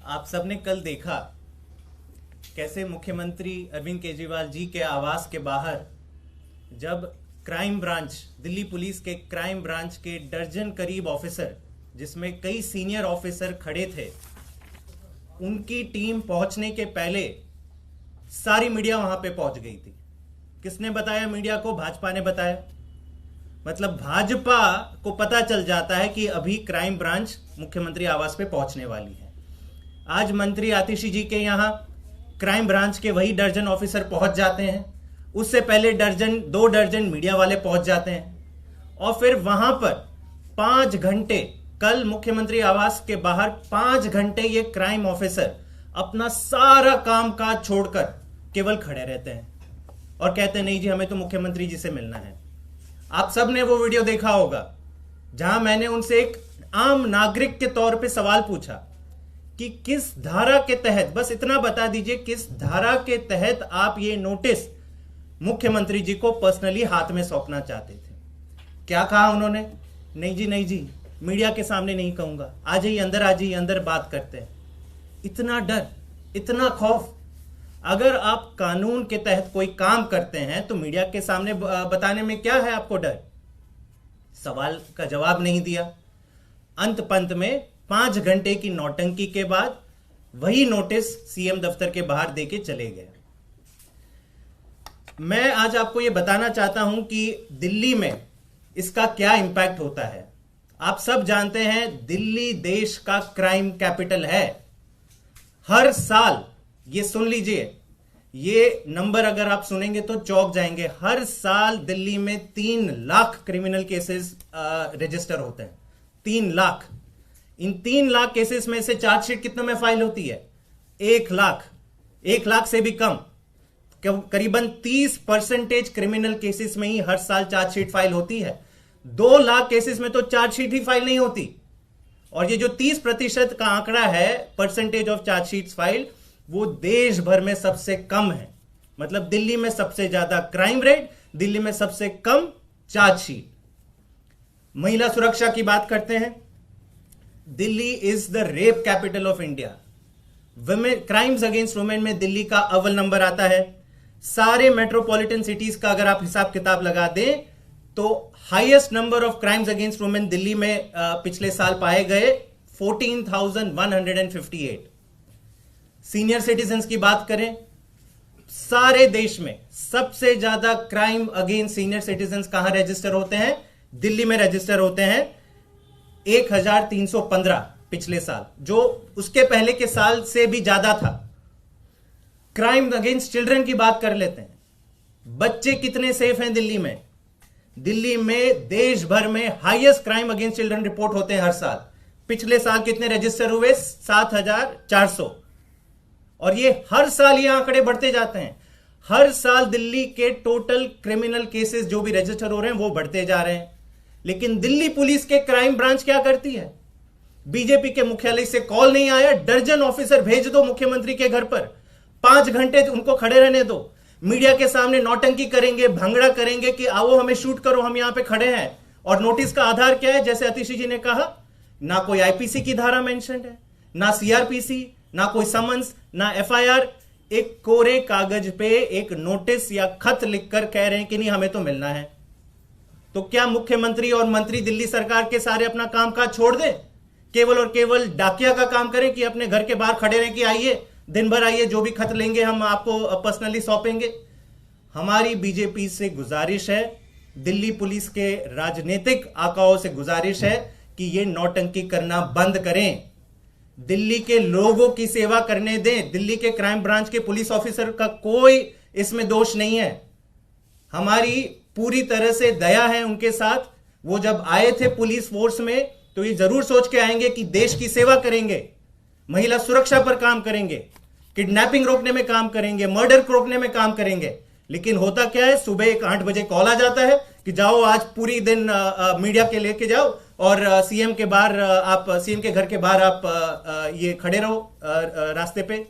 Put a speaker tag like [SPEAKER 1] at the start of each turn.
[SPEAKER 1] आप सबने कल देखा कैसे मुख्यमंत्री अरविंद केजरीवाल जी के आवास के बाहर जब क्राइम ब्रांच, दिल्ली पुलिस के क्राइम ब्रांच के दर्जन करीब ऑफिसर, जिसमें कई सीनियर ऑफिसर खड़े थे, उनकी टीम पहुंचने के पहले सारी मीडिया वहां पे पहुंच गई थी। किसने बताया मीडिया को? भाजपा ने बताया। मतलब भाजपा को पता चल जाता है कि अभी क्राइम ब्रांच मुख्यमंत्री आवास पे पहुंचने वाली है। आज मंत्री आतिशी जी के यहां क्राइम ब्रांच के वही दर्जन ऑफिसर पहुंच जाते हैं। उससे पहले दो दर्जन मीडिया वाले पहुंच जाते हैं और फिर वहां पर 5 घंटे, कल मुख्यमंत्री आवास के बाहर 5 घंटे ये क्राइम ऑफिसर अपना सारा काम काज छोड़कर केवल खड़े रहते हैं और कहते हैं नहीं जी, हमें तो मुख्यमंत्री जी से मिलना है। आप सब ने वो वीडियो देखा होगा जहां मैंने उनसे एक आम नागरिक के तौर पे सवाल पूछा कि किस धारा के तहत, बस इतना बता दीजिए, किस धारा के तहत आप ये नोटिस मुख्यमंत्री जी को पर्सनली हाथ में सौंपना चाहते थे। क्या कहा उन्होंने? नहीं जी, मीडिया के सामने नहीं कहूंगा, आ जाइए अंदर बात करते हैं। इतना डर, इतना खौफ। अगर आप कानून के तहत कोई काम करते हैं तो मीडिया के सामने बताने में क्या है आपको डर? सवाल का जवाब नहीं दिया। अंत पंत में 5 घंटे की नौटंकी के बाद वही नोटिस सीएम दफ्तर के बाहर देके चले गए। मैं आज आपको यह बताना चाहता हूं कि दिल्ली में इसका क्या इंपैक्ट होता है। आप सब जानते हैं दिल्ली देश का क्राइम कैपिटल है। हर साल, ये सुन लीजिए, ये नंबर अगर आप सुनेंगे तो चौंक जाएंगे, हर साल दिल्ली में 3 लाख क्रिमिनल केसेस रजिस्टर होते हैं। 3 लाख। इन 3 लाख केसेस में से चार्जशीट कितने में फाइल होती है? 1 लाख। 1 लाख से भी कम। करीबन 30% क्रिमिनल केसेस में ही हर साल चार्जशीट फाइल होती है। 2 लाख केसेस में तो चार्जशीट ही फाइल नहीं होती। और ये जो 30% का आंकड़ा है, परसेंटेज ऑफ चार्जशीट फाइल, वो देश भर में सबसे कम है। मतलब दिल्ली में सबसे ज्यादा क्राइम रेट, दिल्ली में सबसे कम चार्जशीट। महिला सुरक्षा की बात करते हैं। Delhi is the rape capital of India. Women crimes against women में दिल्ली का अव्वल नंबर आता है। सारे मेट्रोपॉलिटन सिटीज का अगर आप हिसाब किताब लगा दें तो highest number of crimes against women Delhi में पिछले साल पाए गए 14,158। सीनियर सिटीजन्स की बात करें, सारे देश में सबसे ज्यादा क्राइम अगेंस्ट सीनियर सिटीजन्स कहां रजिस्टर होते हैं? दिल्ली में रजिस्टर होते हैं 1,315 पिछले साल, जो उसके पहले के साल से भी ज्यादा था। क्राइम अगेंस्ट चिल्ड्रन की बात कर लेते हैं। बच्चे कितने सेफ हैं दिल्ली में? दिल्ली में देश भर में highest crime against children report होते हैं हर साल। पिछले साल कितने रजिस्टर हुए? 7,400। और ये हर साल ये आंकड़े बढ़ते जाते हैं। हर साल दिल्ली के टोटल क्रिमिनल केसेस जो भी रजिस्टर हो रहे हैं वो बढ़ते जा रहे हैं। लेकिन दिल्ली पुलिस के क्राइम ब्रांच क्या करती है? बीजेपी के मुख्यालय से कॉल नहीं आया, दर्जन ऑफिसर भेज दो मुख्यमंत्री के घर पर, 5 घंटे उनको खड़े रहने दो, मीडिया के सामने नौटंकी करेंगे, भंगड़ा करेंगे कि आओ हमें शूट करो, हम यहां पे खड़े हैं। और नोटिस का आधार क्या है? जैसे आतिशी जी ने कहा, ना कोई आईपीसी की धारा मेंशन है, ना सीआरपीसी, ना कोई समन्स, ना एफआईआर। एक कोरे कागज पे एक नोटिस या खत लिखकर कह रहे हैं कि नहीं, हमें तो मिलना है। तो क्या मुख्यमंत्री और मंत्री दिल्ली सरकार के सारे अपना काम काज छोड़ दें, केवल और केवल डाकिया का काम करें कि अपने घर के बाहर खड़े रहे कि आइए, दिन भर आइए, जो भी खत लेंगे हम आपको पर्सनली सौंपेंगे? हमारी बीजेपी से गुजारिश है, दिल्ली पुलिस के राजनीतिक आकाओं से गुजारिश है कि ये नौटंकी करना बंद करें। दिल्ली के लोगों की सेवा करने दें। दिल्ली के क्राइम ब्रांच के पुलिस ऑफिसर का कोई इसमें दोष नहीं है। हमारी पूरी तरह से दया है उनके साथ। वो जब आए थे पुलिस फोर्स में तो ये जरूर सोच के आएंगे कि देश की सेवा करेंगे, महिला सुरक्षा पर काम करेंगे, किडनैपिंग रोकने में काम करेंगे, मर्डर को रोकने में काम करेंगे। लेकिन होता क्या है, सुबह 8 बजे कॉल आ जाता है कि जाओ आज पूरी दिन मीडिया के लेके जाओ और सीएम के बाहर, आप सीएम के घर के बाहर आप ये खड़े रहो रास्ते पे।